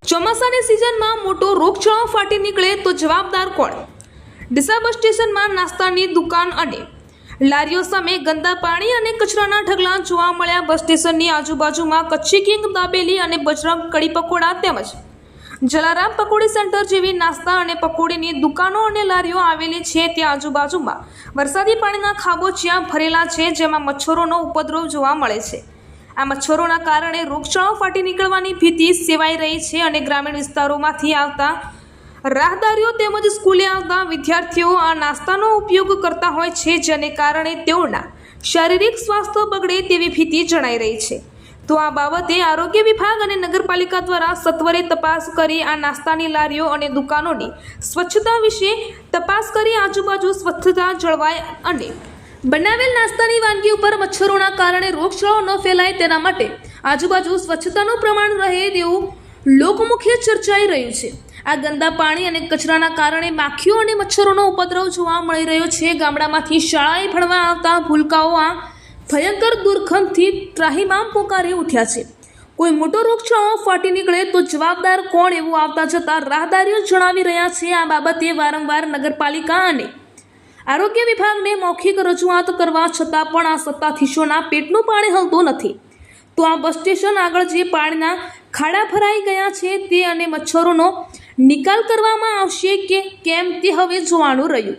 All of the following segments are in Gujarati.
ચોમાસાની સિઝનમાં મોટો રોગચાળો ફાટી નીકળે તો જવાબદાર કોણ? ડીસા બસ સ્ટેશનમાં નાસ્તાની દુકાન અને લારીઓ સામે ગંદા પાણી અને કચરાના ઢગલા જોવા મળ્યા। બસ સ્ટેશનની આજુબાજુમાં કચ્છી કિંગ, દાબેલી અને બજરંગ કડી પકોડા તેમજ જલારામ પકોડી સેન્ટર જેવી નાસ્તા અને પકોડીની દુકાનો અને લારીઓ આવેલી છે। ત્યાં આજુબાજુમાં વરસાદી પાણીના ખાબોચિયા ભરેલા છે, જેમાં મચ્છરોનો ઉપદ્રવ જોવા મળે છે। આ મચ્છરોના કારણે રોગચાળો ફાટી નીકળવાની ભીતિ સેવાઈ રહી છે અને ગ્રામીણ વિસ્તારોમાંથી આવતા રાહદારીઓ તેમજ સ્કૂલે આવતા વિદ્યાર્થીઓ આ નાસ્તાનો ઉપયોગ કરતા હોય છે, જેને કારણે તેઓના શારીરિક સ્વાસ્થ્ય બગડે તેવી ભીતિ જણાઈ રહી છે। તો આ બાબતે આરોગ્ય વિભાગ અને નગરપાલિકા દ્વારા સત્વરે તપાસ કરી આ નાસ્તાની લારીઓ અને દુકાનોની સ્વચ્છતા વિશે તપાસ કરી આજુબાજુ સ્વચ્છતા જળવાય અને બનાવેલ નાસ્તાની વાનગી ઉપર મચ્છરોના કારણે રોગચાળો ન ફેલાય તેના માટે આજુબાજુ સ્વચ્છતાનું પ્રમાણ રહે તેવું લોકમુખે ચર્ચાઈ રહ્યું છે। આ ગંદા પાણી અને કચરાના કારણે માખીઓ અને મચ્છરોનો ઉપદ્રવ જોવા મળી રહ્યો છે। ગામડામાંથી શાળાએ ભણવા આવતા ભૂલકાઓ આ ભયંકર દુર્ગંધથી ત્રાહિમામ પોકારી ઉઠ્યા છે। કોઈ મોટો રોગચાળો ફાટી નીકળે તો જવાબદાર કોણ, એવું આવતા જતા રાહદારીઓ જણાવી રહ્યા છે। આ બાબતે વારંવાર નગરપાલિકા અને આરોગ્ય વિભાગને મૌખિક રજૂઆત કરવા છતાં પણ આ સત્તાધીશોના પેટનું પાણી હલતું નથી। તો આ બસ સ્ટેશન આગળ જે પાણીના ખાડા ભરાઈ ગયા છે તે અને મચ્છરોનો નિકાલ કરવામાં આવશે કે કેમ તે હવે જોવાનું રહ્યું।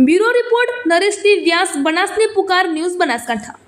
બ્યુરો રિપોર્ટ, નરેશ વ્યાસ, બનાસની પુકાર ન્યૂઝ, બનાસકાંઠા।